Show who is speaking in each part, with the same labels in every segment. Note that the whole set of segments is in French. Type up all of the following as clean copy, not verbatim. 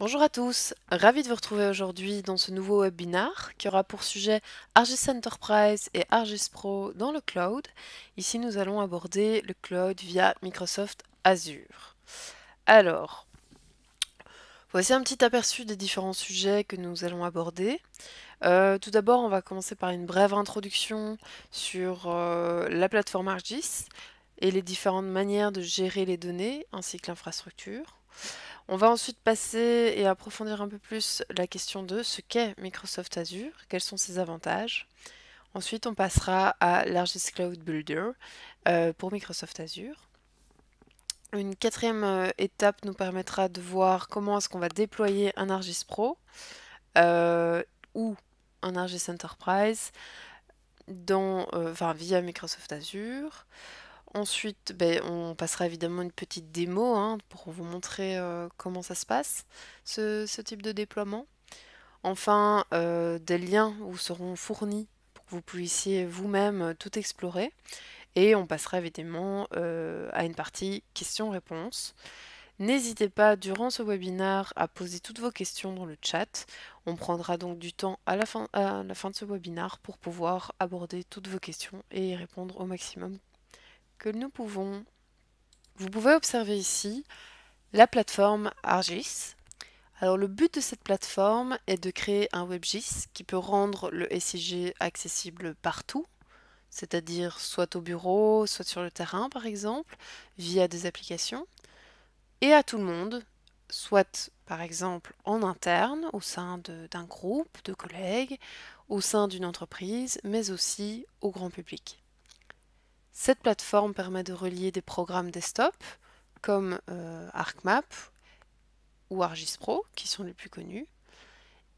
Speaker 1: Bonjour à tous, ravi de vous retrouver aujourd'hui dans ce nouveau webinar qui aura pour sujet ArcGIS Enterprise et ArcGIS Pro dans le cloud. Ici, nous allons aborder le cloud via Microsoft Azure. Alors, voici un petit aperçu des différents sujets que nous allons aborder. Tout d'abord, on va commencer par une brève introduction sur la plateforme ArcGIS et les différentes manières de gérer les données ainsi que l'infrastructure. On va ensuite passer et approfondir un peu plus la question de ce qu'est Microsoft Azure, quels sont ses avantages. Ensuite, on passera à l'ArcGIS Cloud Builder pour Microsoft Azure. Une quatrième étape nous permettra de voir comment est-ce qu'on va déployer un ArcGIS Pro ou un ArcGIS Enterprise via Microsoft Azure. Ensuite, on passera évidemment une petite démo pour vous montrer comment ça se passe, ce type de déploiement. Enfin, des liens vous seront fournis pour que vous puissiez vous-même tout explorer. Et on passera évidemment à une partie questions-réponses. N'hésitez pas durant ce webinaire à poser toutes vos questions dans le chat. On prendra donc du temps à la fin de ce webinaire pour pouvoir aborder toutes vos questions et y répondre au maximum que nous pouvons. Vous pouvez observer ici la plateforme ArcGIS. Alors le but de cette plateforme est de créer un WebGIS qui peut rendre le SIG accessible partout, c'est-à-dire soit au bureau, soit sur le terrain par exemple, via des applications, et à tout le monde, soit par exemple en interne, au sein d'un groupe de collègues, au sein d'une entreprise, mais aussi au grand public. Cette plateforme permet de relier des programmes desktop comme ArcMap ou ArcGIS Pro, qui sont les plus connus.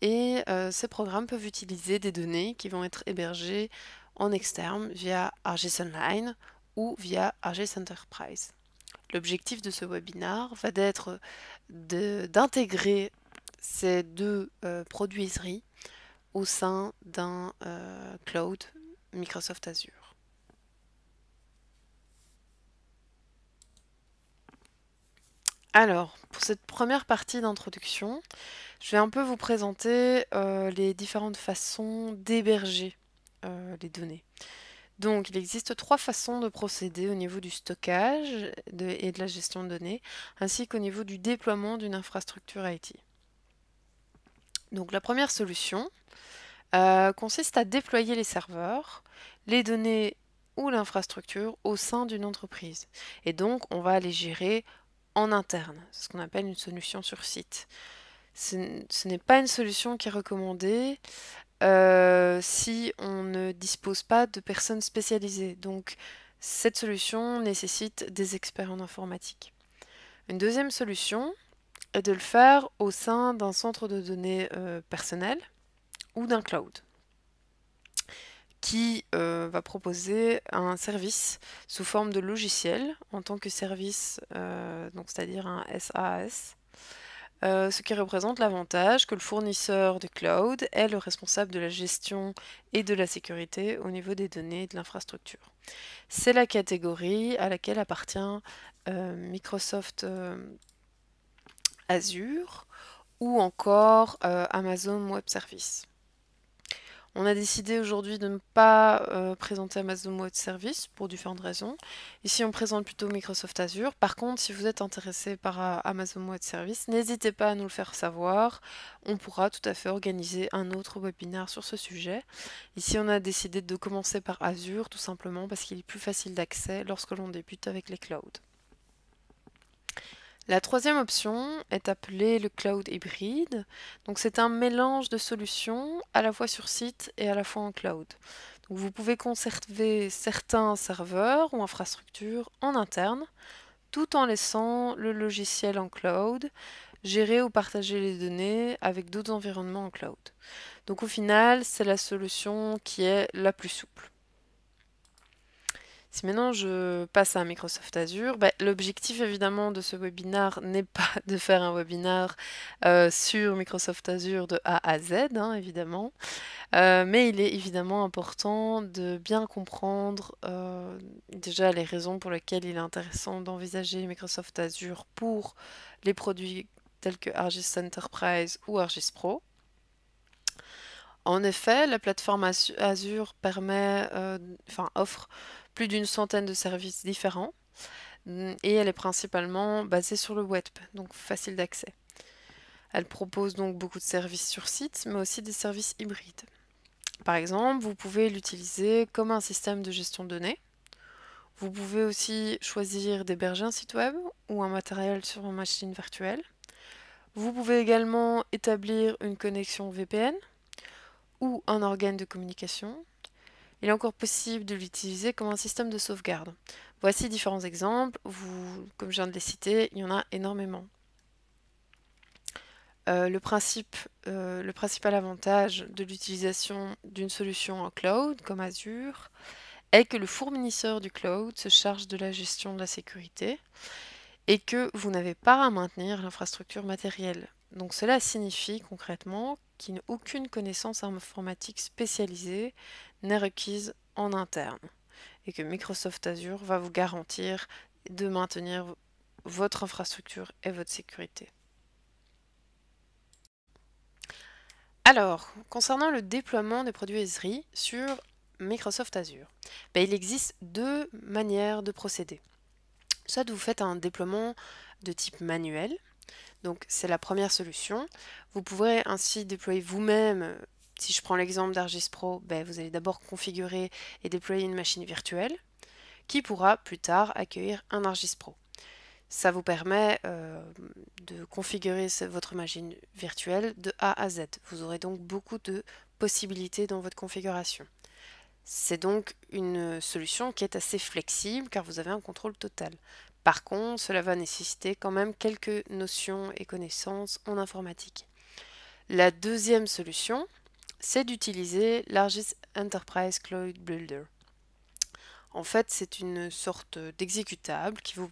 Speaker 1: Et ces programmes peuvent utiliser des données qui vont être hébergées en externe via ArcGIS Online ou via ArcGIS Enterprise. L'objectif de ce webinaire va être d'intégrer ces deux produiseries au sein d'un cloud Microsoft Azure. Alors, pour cette première partie d'introduction, je vais un peu vous présenter les différentes façons d'héberger les données. Donc, il existe trois façons de procéder au niveau du stockage et de la gestion de données, ainsi qu'au niveau du déploiement d'une infrastructure IT. Donc, la première solution consiste à déployer les serveurs, les données ou l'infrastructure au sein d'une entreprise. Et donc, on va les gérer en interne, c'est ce qu'on appelle une solution sur site. Ce n'est pas une solution qui est recommandée si on ne dispose pas de personnes spécialisées. Donc cette solution nécessite des experts en informatique. Une deuxième solution est de le faire au sein d'un centre de données personnel ou d'un cloud qui va proposer un service sous forme de logiciel en tant que service, c'est-à-dire un SaaS. Ce qui représente l'avantage que le fournisseur de cloud est le responsable de la gestion et de la sécurité au niveau des données et de l'infrastructure. C'est la catégorie à laquelle appartient Microsoft Azure ou encore Amazon Web Services. On a décidé aujourd'hui de ne pas présenter Amazon Web Services pour différentes raisons. Ici, on présente plutôt Microsoft Azure. Par contre, si vous êtes intéressé par Amazon Web Services, n'hésitez pas à nous le faire savoir. On pourra tout à fait organiser un autre webinaire sur ce sujet. Ici, on a décidé de commencer par Azure, tout simplement parce qu'il est plus facile d'accès lorsque l'on débute avec les clouds. La troisième option est appelée le cloud hybride. Donc c'est un mélange de solutions à la fois sur site et à la fois en cloud. Donc vous pouvez conserver certains serveurs ou infrastructures en interne tout en laissant le logiciel en cloud gérer ou partager les données avec d'autres environnements en cloud. Donc au final, c'est la solution qui est la plus souple. Si maintenant je passe à Microsoft Azure, l'objectif évidemment de ce webinaire n'est pas de faire un webinaire sur Microsoft Azure de A à Z, évidemment, mais il est évidemment important de bien comprendre déjà les raisons pour lesquelles il est intéressant d'envisager Microsoft Azure pour les produits tels que ArcGIS Enterprise ou ArcGIS Pro. En effet, la plateforme Azure offre plus d'une centaine de services différents et elle est principalement basée sur le web, donc facile d'accès. Elle propose donc beaucoup de services sur site, mais aussi des services hybrides. Par exemple, vous pouvez l'utiliser comme un système de gestion de données. Vous pouvez aussi choisir d'héberger un site web ou un matériel sur une machine virtuelle. Vous pouvez également établir une connexion VPN ou un organe de communication. Il est encore possible de l'utiliser comme un système de sauvegarde. Voici différents exemples. Comme je viens de les citer, il y en a énormément. Le principal avantage de l'utilisation d'une solution en cloud comme Azure est que le fournisseur du cloud se charge de la gestion de la sécurité et que vous n'avez pas à maintenir l'infrastructure matérielle. Donc cela signifie concrètement qu'aucune connaissance informatique spécialisée n'est requise en interne et que Microsoft Azure va vous garantir de maintenir votre infrastructure et votre sécurité. Alors, concernant le déploiement des produits Esri sur Microsoft Azure, il existe deux manières de procéder. Soit vous faites un déploiement de type manuel, donc c'est la première solution. Vous pourrez ainsi déployer vous-même, si je prends l'exemple d'ArcGIS Pro, vous allez d'abord configurer et déployer une machine virtuelle qui pourra plus tard accueillir un ArcGIS Pro. Ça vous permet de configurer votre machine virtuelle de A à Z. Vous aurez donc beaucoup de possibilités dans votre configuration. C'est donc une solution qui est assez flexible car vous avez un contrôle total. Par contre, cela va nécessiter quand même quelques notions et connaissances en informatique. La deuxième solution, c'est d'utiliser l'ArcGIS Enterprise Cloud Builder. En fait, c'est une sorte d'exécutable qui vous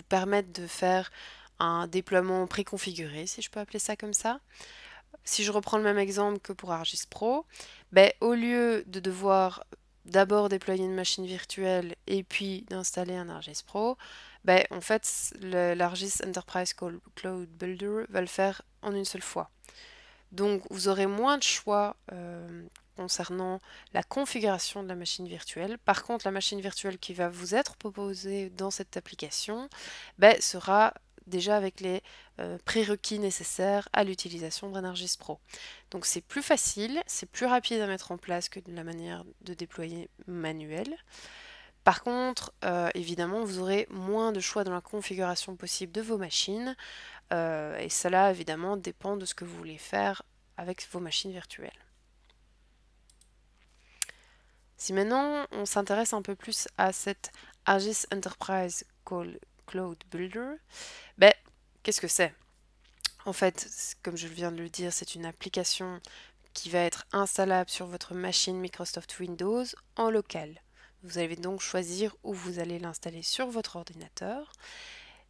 Speaker 1: permettre de faire un déploiement préconfiguré, si je peux appeler ça comme ça. Si je reprends le même exemple que pour ArcGIS Pro, au lieu de devoir d'abord déployer une machine virtuelle et puis d'installer un ArcGIS Pro, en fait, l'ArcGIS Enterprise Cloud Builder va le faire en une seule fois. Donc, vous aurez moins de choix concernant la configuration de la machine virtuelle. Par contre, la machine virtuelle qui va vous être proposée dans cette application sera déjà avec les prérequis nécessaires à l'utilisation d'un ArcGIS Pro. Donc c'est plus facile, c'est plus rapide à mettre en place que de la manière de déployer manuelle. Par contre, évidemment, vous aurez moins de choix dans la configuration possible de vos machines et cela évidemment dépend de ce que vous voulez faire avec vos machines virtuelles. Si maintenant on s'intéresse un peu plus à cette ArcGIS Enterprise Cloud Builder, qu'est-ce que c'est? En fait, comme je viens de le dire, c'est une application qui va être installable sur votre machine Microsoft Windows en local. Vous allez donc choisir où vous allez l'installer sur votre ordinateur.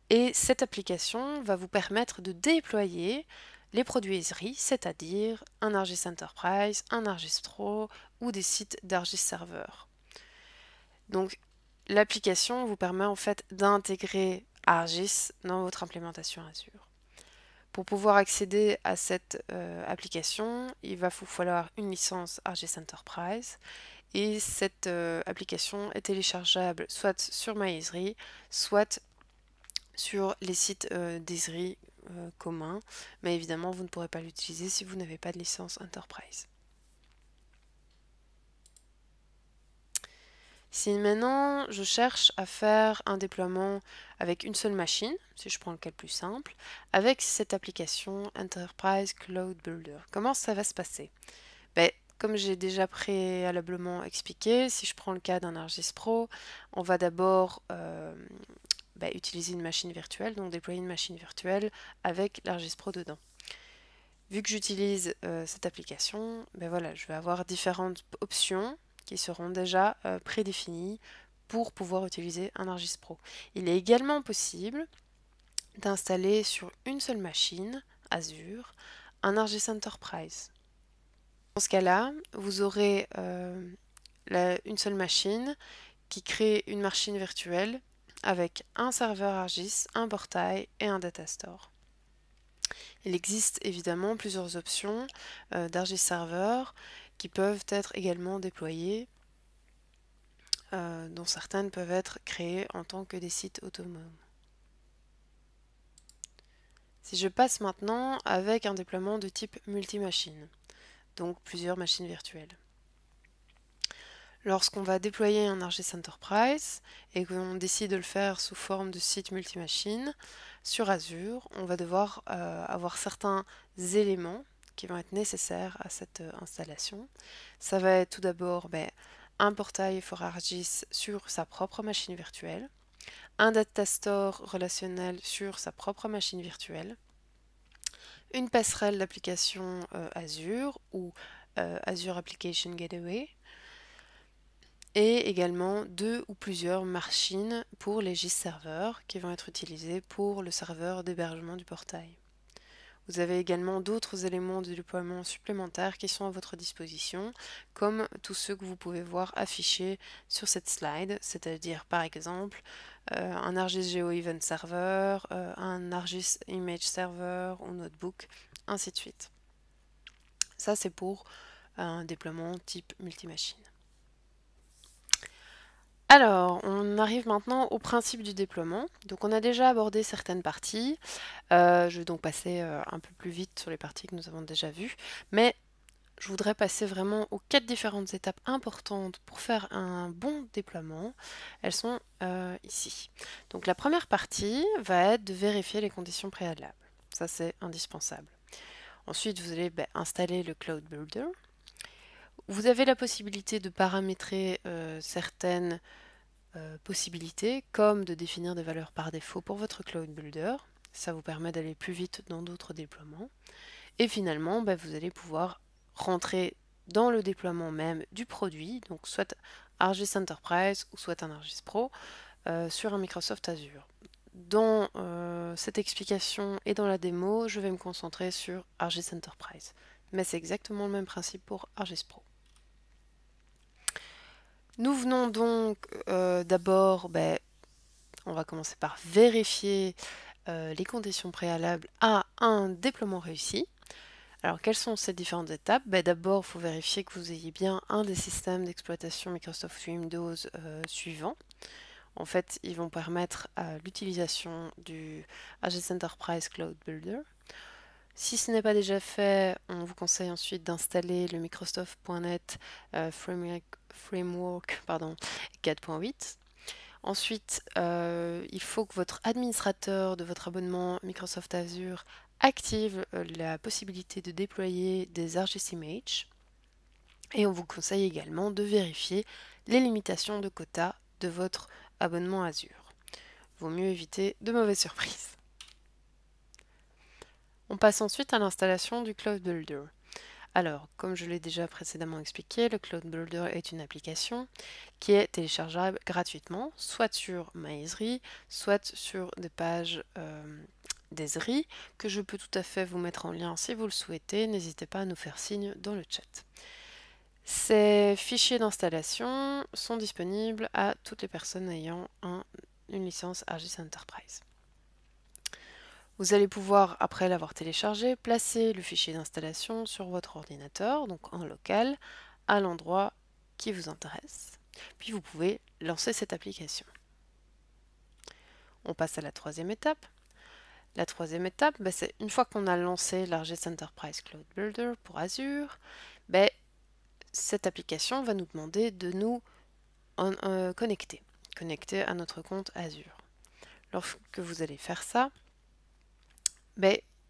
Speaker 1: Et cette application va vous permettre de déployer les produits Esri, c'est-à-dire un ArcGIS Enterprise, un ArcGIS Pro ou des sites d'ArcGIS Server. Donc l'application vous permet en fait d'intégrer ArcGIS dans votre implémentation Azure. Pour pouvoir accéder à cette application, il va vous falloir une licence ArcGIS Enterprise et cette application est téléchargeable soit sur MyEsri, soit sur les sites d'Esri communs, mais évidemment vous ne pourrez pas l'utiliser si vous n'avez pas de licence Enterprise. Si maintenant je cherche à faire un déploiement avec une seule machine, si je prends le cas le plus simple, avec cette application Enterprise Cloud Builder, comment ça va se passer? Comme j'ai déjà préalablement expliqué, si je prends le cas d'un ArcGIS Pro, on va d'abord utiliser une machine virtuelle, donc déployer une machine virtuelle avec l'ArcGIS Pro dedans. Vu que j'utilise cette application, je vais avoir différentes options qui seront déjà prédéfinies pour pouvoir utiliser un ArcGIS Pro. Il est également possible d'installer sur une seule machine, Azure, un ArcGIS Enterprise. Dans ce cas-là, vous aurez une seule machine qui crée une machine virtuelle avec un serveur ArcGIS, un portail et un datastore. Il existe évidemment plusieurs options d'Argis Server qui peuvent être également déployées, dont certaines peuvent être créées en tant que des sites autonomes. Si je passe maintenant avec un déploiement de type multi-machine, donc plusieurs machines virtuelles. Lorsqu'on va déployer un Argis Enterprise et qu'on décide de le faire sous forme de site multi-machine, sur Azure, on va devoir avoir certains éléments qui vont être nécessaires à cette installation. Ça va être tout d'abord un portail for Argis sur sa propre machine virtuelle, un data store relationnel sur sa propre machine virtuelle, une passerelle d'application Azure ou Azure Application Gateway, et également 2 ou plusieurs machines pour les GIS serveurs qui vont être utilisés pour le serveur d'hébergement du portail. Vous avez également d'autres éléments de déploiement supplémentaires qui sont à votre disposition, comme tous ceux que vous pouvez voir affichés sur cette slide, c'est-à-dire par exemple un ArcGIS Geo Event Server, un ArcGIS Image Server ou Notebook, ainsi de suite. Ça c'est pour un déploiement type multimachine. Alors, on arrive maintenant au principe du déploiement. Donc on a déjà abordé certaines parties. Je vais donc passer un peu plus vite sur les parties que nous avons déjà vues. Mais je voudrais passer vraiment aux 4 différentes étapes importantes pour faire un bon déploiement. Elles sont ici. Donc la première partie va être de vérifier les conditions préalables. Ça c'est indispensable. Ensuite, vous allez installer le Cloud Builder. Vous avez la possibilité de paramétrer certaines possibilités, comme de définir des valeurs par défaut pour votre Cloud Builder. Ça vous permet d'aller plus vite dans d'autres déploiements. Et finalement, vous allez pouvoir rentrer dans le déploiement même du produit, donc soit ArcGIS Enterprise ou soit un ArcGIS Pro, sur un Microsoft Azure. Dans cette explication et dans la démo, je vais me concentrer sur ArcGIS Enterprise. Mais c'est exactement le même principe pour ArcGIS Pro. Nous venons donc d'abord, on va commencer par vérifier les conditions préalables à un déploiement réussi. Alors quelles sont ces différentes étapes? D'abord, il faut vérifier que vous ayez bien un des systèmes d'exploitation Microsoft Windows suivants. En fait, ils vont permettre l'utilisation du ArcGIS Enterprise Cloud Builder. Si ce n'est pas déjà fait, on vous conseille ensuite d'installer le Microsoft.NET Framework 4.8. Ensuite, il faut que votre administrateur de votre abonnement Microsoft Azure active la possibilité de déployer des ArcGIS Images. Et on vous conseille également de vérifier les limitations de quota de votre abonnement Azure. Vaut mieux éviter de mauvaises surprises. On passe ensuite à l'installation du Cloud Builder. Alors, comme je l'ai déjà précédemment expliqué, le Cloud Builder est une application qui est téléchargeable gratuitement, soit sur MyEsri, soit sur des pages d'Esri, que je peux tout à fait vous mettre en lien si vous le souhaitez. N'hésitez pas à nous faire signe dans le chat. Ces fichiers d'installation sont disponibles à toutes les personnes ayant une licence ArcGIS Enterprise. Vous allez pouvoir, après l'avoir téléchargé, placer le fichier d'installation sur votre ordinateur, donc en local, à l'endroit qui vous intéresse. Puis vous pouvez lancer cette application. On passe à la troisième étape. La troisième étape, c'est une fois qu'on a lancé l'ArcGIS Enterprise Cloud Builder pour Azure, cette application va nous demander de nous connecter à notre compte Azure. Lorsque vous allez faire ça,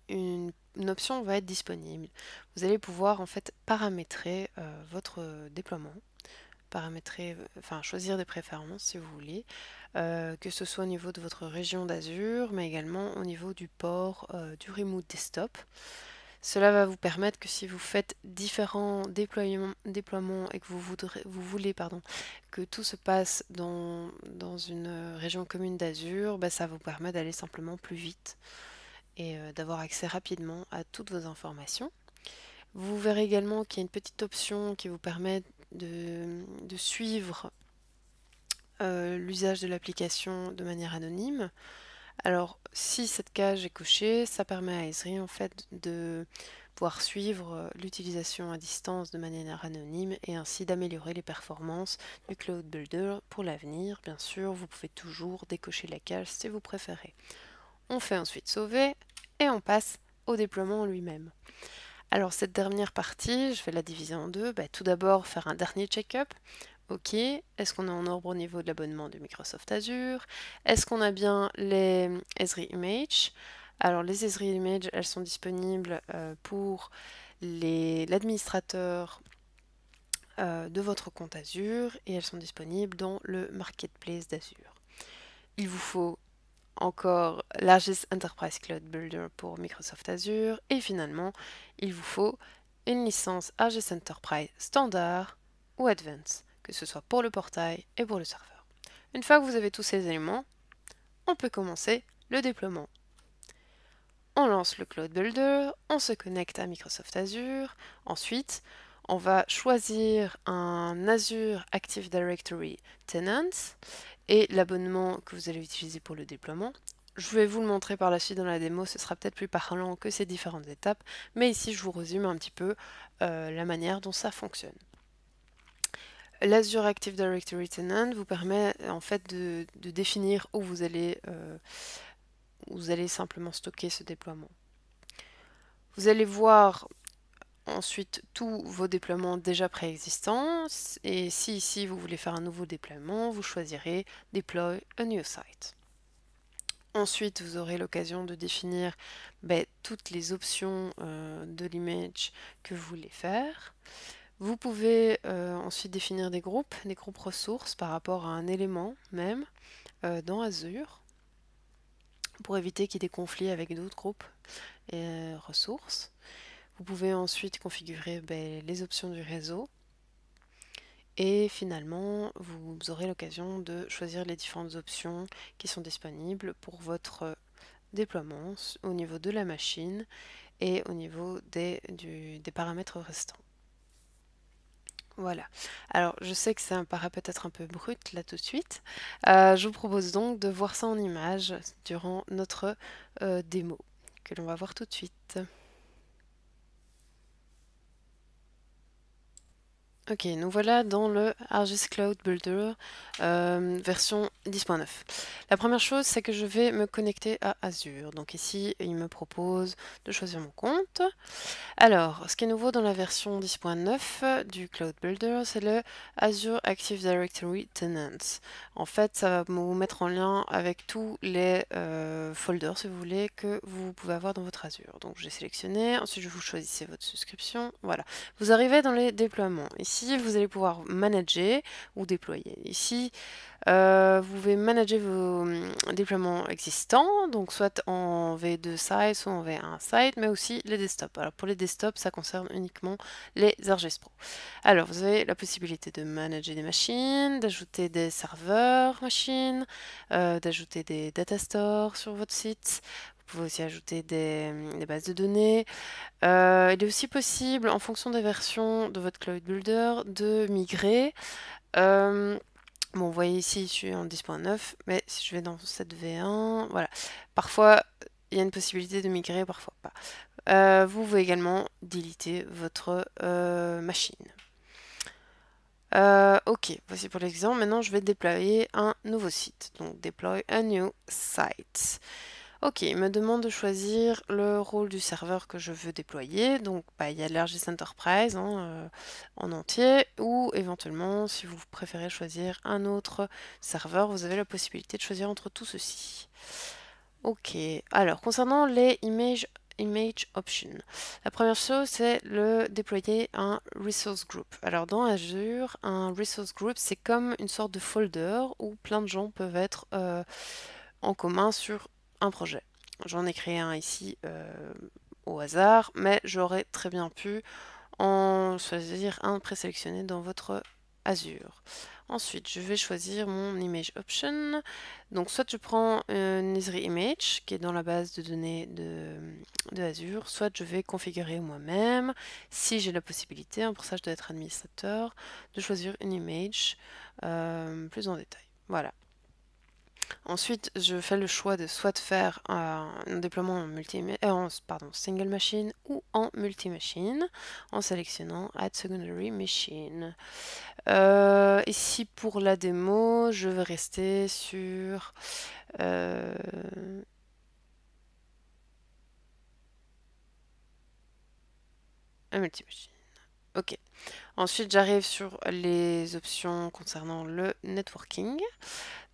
Speaker 1: une option va être disponible. Vous allez pouvoir en fait paramétrer votre déploiement, choisir des préférences si vous voulez, que ce soit au niveau de votre région d'Azure, mais également au niveau du port du Remote Desktop. Cela va vous permettre que si vous faites différents déploiements et que vous voulez que tout se passe dans une région commune d'Azure, ça vous permet d'aller simplement plus vite et d'avoir accès rapidement à toutes vos informations. Vous verrez également qu'il y a une petite option qui vous permet de suivre l'usage de l'application de manière anonyme. Alors, si cette case est cochée, ça permet à Esri en fait de pouvoir suivre l'utilisation à distance de manière anonyme et ainsi d'améliorer les performances du Cloud Builder pour l'avenir. Bien sûr, vous pouvez toujours décocher la case si vous préférez. On fait ensuite sauver et on passe au déploiement lui-même. Alors cette dernière partie, je vais la diviser en deux. Tout d'abord, faire un dernier check-up. Ok, est-ce qu'on est en ordre au niveau de l'abonnement de Microsoft Azure? Est-ce qu'on a bien les Esri Image? Alors les Esri Image, elles sont disponibles pour l'administrateur de votre compte Azure et elles sont disponibles dans le Marketplace d'Azure. Il vous faut encore l'ArcGIS Enterprise Cloud Builder pour Microsoft Azure et finalement, il vous faut une licence ArcGIS Enterprise Standard ou Advanced, que ce soit pour le portail et pour le serveur. Une fois que vous avez tous ces éléments, on peut commencer le déploiement. On lance le Cloud Builder, on se connecte à Microsoft Azure, ensuite on va choisir un Azure Active Directory Tenant et l'abonnement que vous allez utiliser pour le déploiement. Je vais vous le montrer par la suite dans la démo, ce sera peut-être plus parlant que ces différentes étapes, mais ici je vous résume un petit peu la manière dont ça fonctionne. L'Azure Active Directory Tenant vous permet en fait de définir où vous allez simplement stocker ce déploiement. Vous allez voir ensuite tous vos déploiements déjà préexistants et si ici vous voulez faire un nouveau déploiement, vous choisirez Deploy a new site. Ensuite, vous aurez l'occasion de définir toutes les options de l'image que vous voulez faire. Vous pouvez ensuite définir des groupes ressources par rapport à un élément même dans Azure pour éviter qu'il y ait des conflits avec d'autres groupes et ressources. Vous pouvez ensuite configurer les options du réseau et finalement vous aurez l'occasion de choisir les différentes options qui sont disponibles pour votre déploiement au niveau de la machine et au niveau des paramètres restants. Voilà. Alors, je sais que ça paraît peut-être un peu brut là tout de suite. Je vous propose donc de voir ça en image durant notre démo, que l'on va voir tout de suite. Ok, nous voilà dans le ArcGIS Cloud Builder version 10.9. La première chose, c'est que je vais me connecter à Azure. Donc ici, il me propose de choisir mon compte. Alors, ce qui est nouveau dans la version 10.9 du Cloud Builder, c'est le Azure Active Directory Tenants. En fait, ça va vous mettre en lien avec tous les folders, si vous voulez, que vous pouvez avoir dans votre Azure. Donc, j'ai sélectionné. Ensuite, vous choisissez votre souscription. Voilà. Vous arrivez dans les déploiements. Ici, vous allez pouvoir manager ou déployer. Ici, vous pouvez manager vos déploiements existants, donc soit en V2 site, soit en V1 site, mais aussi les desktops. Alors pour les desktops, ça concerne uniquement les ArcGIS Pro. Alors vous avez la possibilité de manager des machines, d'ajouter des serveurs machines, d'ajouter des data stores sur votre site. Vous pouvez aussi ajouter des bases de données. Il est aussi possible, en fonction des versions de votre Cloud Builder, de migrer. Bon, vous voyez ici, je suis en 10.9, mais si je vais dans cette V1, voilà. Parfois, il y a une possibilité de migrer, parfois pas. Vous pouvez également déliter votre machine. Ok, voici pour l'exemple. Maintenant, je vais déployer un nouveau site. Donc, deploy a new site. Ok, il me demande de choisir le rôle du serveur que je veux déployer. Donc, il y a l'ArcGIS Enterprise en entier, ou éventuellement, si vous préférez choisir un autre serveur, vous avez la possibilité de choisir entre tout ceci. Ok, alors concernant les image options, la première chose c'est le déployer un resource group. Alors dans Azure, un resource group c'est comme une sorte de folder où plein de gens peuvent être en commun sur un projet. J'en ai créé un ici au hasard, mais j'aurais très bien pu en choisir un présélectionné dans votre Azure. Ensuite, je vais choisir mon image option. Donc, soit je prends une Esri image qui est dans la base de données de Azure, soit je vais configurer moi-même, si j'ai la possibilité, pour ça je dois être administrateur, de choisir une image plus en détail. Voilà. Ensuite, je fais le choix de soit faire un déploiement pardon, single machine ou en multi-machine en sélectionnant Add Secondary Machine. Ici, pour la démo, je vais rester sur un multi-machine. Ok. Ensuite, j'arrive sur les options concernant le networking.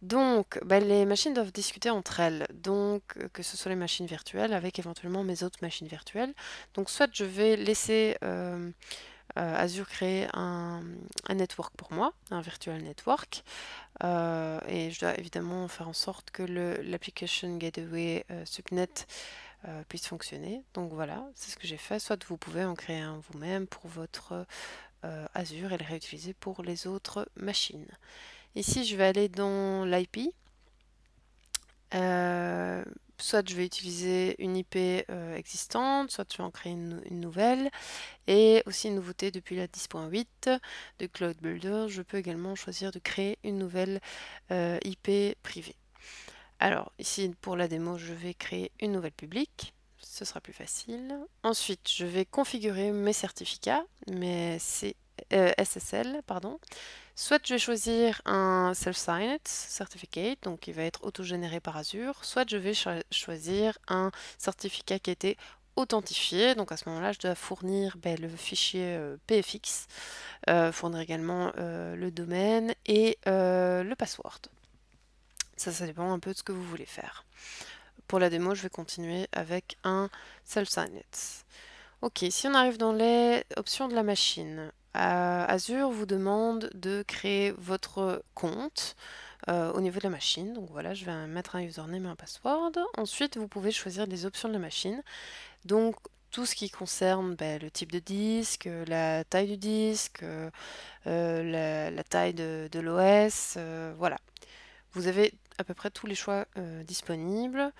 Speaker 1: Donc, les machines doivent discuter entre elles. Donc, que ce soit les machines virtuelles avec éventuellement mes autres machines virtuelles. Donc, soit je vais laisser Azure créer un network pour moi, un virtual network. Et je dois évidemment faire en sorte que l'application gateway subnet puisse fonctionner. Donc voilà, c'est ce que j'ai fait. Soit vous pouvez en créer un vous-même pour votre Azure et le réutiliser pour les autres machines. Ici, je vais aller dans l'IP. Soit je vais utiliser une IP existante, soit je vais en créer une nouvelle. Et aussi une nouveauté depuis la 10.8 de Cloud Builder, je peux également choisir de créer une nouvelle IP privée. Alors ici pour la démo, je vais créer une nouvelle publique. Ce sera plus facile. Ensuite, je vais configurer mes certificats, SSL, pardon. Soit je vais choisir un Self-Signed Certificate, donc qui va être auto-généré par Azure, soit je vais choisir un certificat qui a été authentifié, donc à ce moment-là je dois fournir le fichier PFX, fournir également le domaine et le password. Ça dépend un peu de ce que vous voulez faire. Pour la démo, je vais continuer avec un Self-Signed. Ok, si on arrive dans les options de la machine, Azure vous demande de créer votre compte au niveau de la machine. Donc voilà, je vais mettre un username et un password. Ensuite, vous pouvez choisir les options de la machine. Donc tout ce qui concerne le type de disque, la taille du disque, la taille de l'OS, voilà. Vous avez à peu près tous les choix disponibles.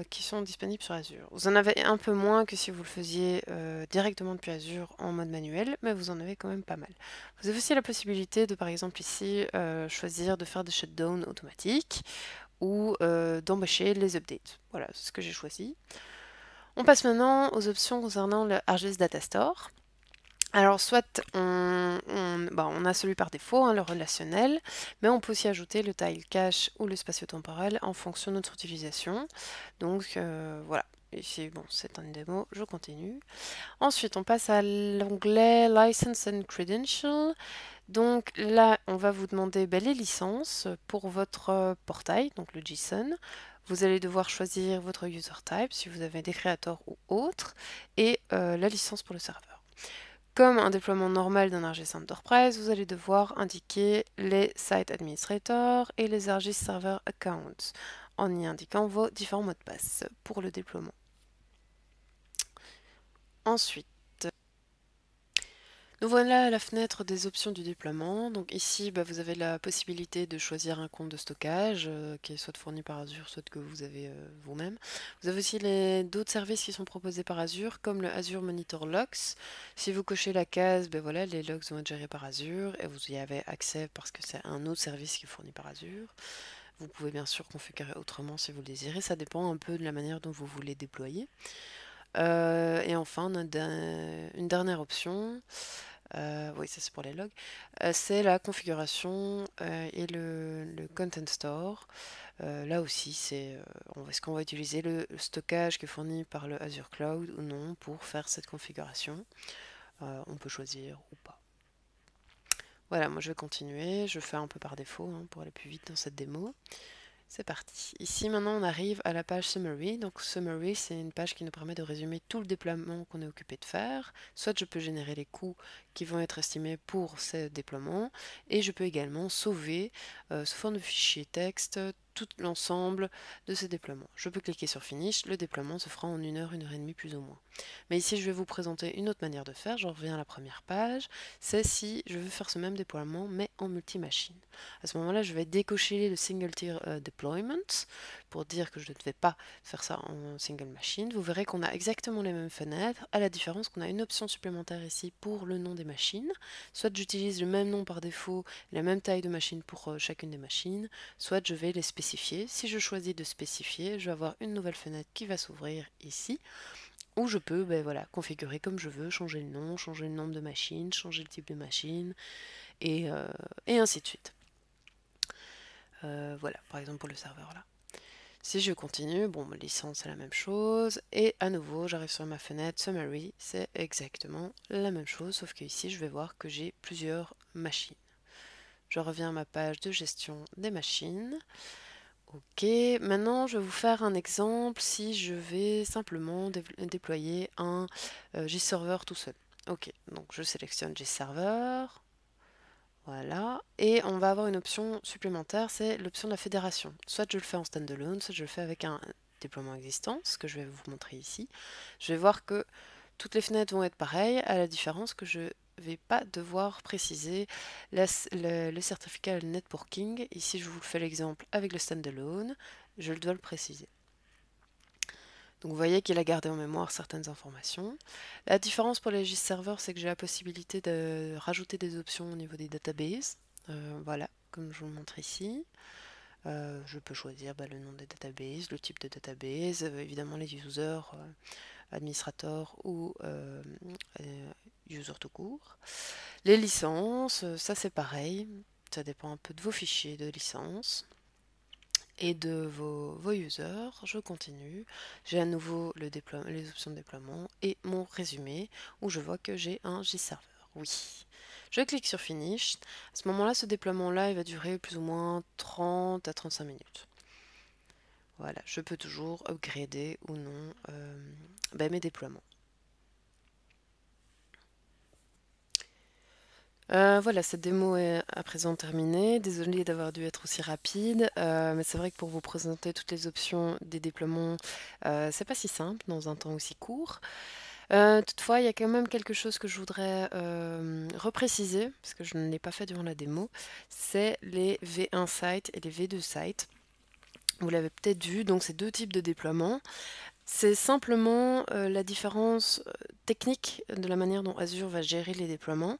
Speaker 1: Qui sont disponibles sur Azure. Vous en avez un peu moins que si vous le faisiez directement depuis Azure en mode manuel, mais vous en avez quand même pas mal. Vous avez aussi la possibilité de, par exemple ici, choisir de faire des shutdowns automatiques ou d'embêcher les updates. Voilà, c'est ce que j'ai choisi. On passe maintenant aux options concernant le ArcGIS Data Store. Alors, soit on a celui par défaut, hein, le relationnel, mais on peut aussi ajouter le tile cache ou le spatio-temporel en fonction de notre utilisation. Donc, voilà. Ici, bon, c'est une démo, je continue. Ensuite, on passe à l'onglet License and Credential. Donc là, on va vous demander les licences pour votre portail, donc le JSON. Vous allez devoir choisir votre user type, si vous avez des créateurs ou autres, et la licence pour le serveur. Comme un déploiement normal d'un ArcGIS Enterprise, vous allez devoir indiquer les Site Administrator et les ArcGIS Server Accounts en y indiquant vos différents mots de passe pour le déploiement. Ensuite, nous voilà à la fenêtre des options du déploiement. Donc ici, vous avez la possibilité de choisir un compte de stockage qui est soit fourni par Azure, soit que vous avez vous-même. Vous avez aussi d'autres services qui sont proposés par Azure, comme le Azure Monitor Logs. Si vous cochez la case, voilà, les logs vont être gérés par Azure et vous y avez accès parce que c'est un autre service qui est fourni par Azure. Vous pouvez bien sûr configurer autrement si vous le désirez. Ça dépend un peu de la manière dont vous voulez déployer. Et enfin, on a une dernière option. Oui, ça c'est pour les logs. C'est la configuration et le Content Store. Là aussi, c'est est-ce qu'on va utiliser le stockage qui est fourni par le Azure Cloud ou non pour faire cette configuration. On peut choisir ou pas. Voilà, moi je vais continuer. Je fais un peu par défaut pour aller plus vite dans cette démo. C'est parti. Ici maintenant on arrive à la page Summary. Donc Summary c'est une page qui nous permet de résumer tout le déploiement qu'on est occupé de faire. Soit je peux générer les coûts qui vont être estimés pour ce déploiement et je peux également sauver sous forme de fichier texte tout l'ensemble de ces déploiements. Je peux cliquer sur Finish, le déploiement se fera en 1 heure, 1 heure et demie plus ou moins. Mais ici je vais vous présenter une autre manière de faire, je reviens à la première page, c'est si je veux faire ce même déploiement mais en multi-machine. À ce moment-là je vais décocher le Single Tier Deployment pour dire que je ne vais pas faire ça en single machine. Vous verrez qu'on a exactement les mêmes fenêtres, à la différence qu'on a une option supplémentaire ici pour le nom des machines. Soit j'utilise le même nom par défaut, la même taille de machine pour chacune des machines, soit je vais les spécifier. Si je choisis de spécifier, je vais avoir une nouvelle fenêtre qui va s'ouvrir ici, où je peux voilà, configurer comme je veux, changer le nom, changer le nombre de machines, changer le type de machine, et ainsi de suite. Voilà, par exemple pour le serveur là. Si je continue, bon, ma licence c'est la même chose, et à nouveau j'arrive sur ma fenêtre Summary, c'est exactement la même chose, sauf que ici je vais voir que j'ai plusieurs machines. Je reviens à ma page de gestion des machines. Ok, maintenant je vais vous faire un exemple si je vais simplement déployer un G-Server tout seul. Ok, donc je sélectionne G-Server. Voilà, et on va avoir une option supplémentaire, c'est l'option de la fédération. Soit je le fais en standalone, soit je le fais avec un déploiement existant, ce que je vais vous montrer ici. Je vais voir que toutes les fenêtres vont être pareilles, à la différence que je ne vais pas devoir préciser le certificat networking. Ici, je vous fais l'exemple avec le standalone, je dois le préciser. Donc vous voyez qu'il a gardé en mémoire certaines informations. La différence pour les G-Servers, c'est que j'ai la possibilité de rajouter des options au niveau des databases. Voilà, comme je vous le montre ici. Je peux choisir le nom des databases, le type de database, évidemment les users, administrateurs ou users tout court. Les licences, ça c'est pareil, ça dépend un peu de vos fichiers de licence et de vos users. Je continue, j'ai à nouveau les options de déploiement et mon résumé où je vois que j'ai un G-Server. Oui, je clique sur Finish. À ce moment-là, ce déploiement-là, il va durer plus ou moins 30 à 35 minutes. Voilà, je peux toujours upgrader ou non mes déploiements. Voilà, cette démo est à présent terminée. Désolée d'avoir dû être aussi rapide, mais c'est vrai que pour vous présenter toutes les options des déploiements, c'est pas si simple dans un temps aussi court. Toutefois, il y a quand même quelque chose que je voudrais repréciser, parce que je ne l'ai pas fait durant la démo, c'est les V1 sites et les V2 sites. Vous l'avez peut-être vu, donc c'est deux types de déploiements. C'est simplement la différence technique de la manière dont Azure va gérer les déploiements.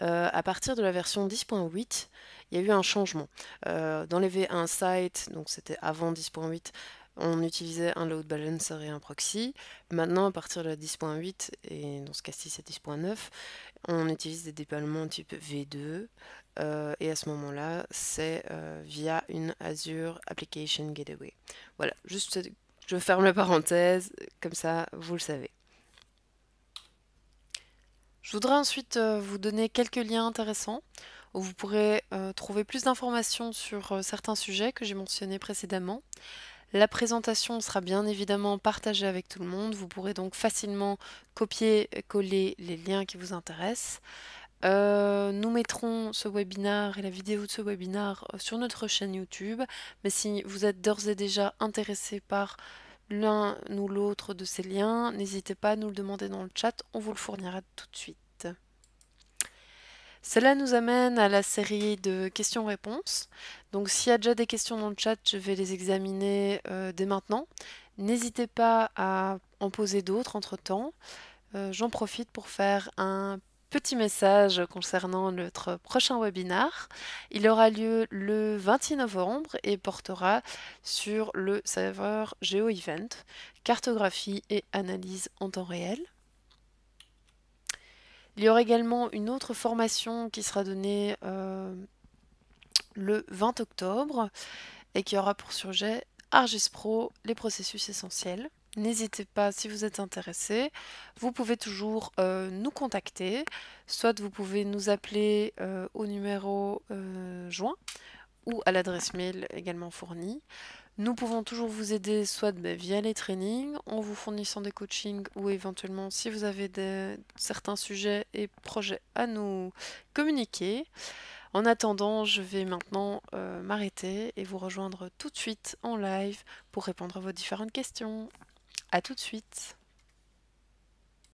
Speaker 1: À partir de la version 10.8, il y a eu un changement. Dans les V1 Site, donc c'était avant 10.8, on utilisait un load balancer et un proxy. Maintenant, à partir de la 10.8, et dans ce cas-ci c'est 10.9, on utilise des déploiements type V2. Et à ce moment-là, c'est via une Azure Application Gateway. Voilà, juste je ferme la parenthèse, comme ça vous le savez. Je voudrais ensuite vous donner quelques liens intéressants où vous pourrez trouver plus d'informations sur certains sujets que j'ai mentionnés précédemment. La présentation sera bien évidemment partagée avec tout le monde. Vous pourrez donc facilement copier-coller les liens qui vous intéressent. Nous mettrons ce webinaire et la vidéo de ce webinaire sur notre chaîne YouTube. Mais si vous êtes d'ores et déjà intéressé par l'un ou l'autre de ces liens, n'hésitez pas à nous le demander dans le chat, on vous le fournira tout de suite. Cela nous amène à la série de questions-réponses. Donc s'il y a déjà des questions dans le chat, je vais les examiner dès maintenant. N'hésitez pas à en poser d'autres entre-temps. J'en profite pour faire un petit message concernant notre prochain webinaire. Il aura lieu le 26 novembre et portera sur le serveur GeoEvent, cartographie et analyse en temps réel. Il y aura également une autre formation qui sera donnée le 20 octobre et qui aura pour sujet ArcGIS Pro, les processus essentiels. N'hésitez pas, si vous êtes intéressé, vous pouvez toujours nous contacter, soit vous pouvez nous appeler au numéro joint ou à l'adresse mail également fournie. Nous pouvons toujours vous aider soit via les trainings, en vous fournissant des coachings ou éventuellement si vous avez certains sujets et projets à nous communiquer. En attendant, je vais maintenant m'arrêter et vous rejoindre tout de suite en live pour répondre à vos différentes questions. À tout de suite.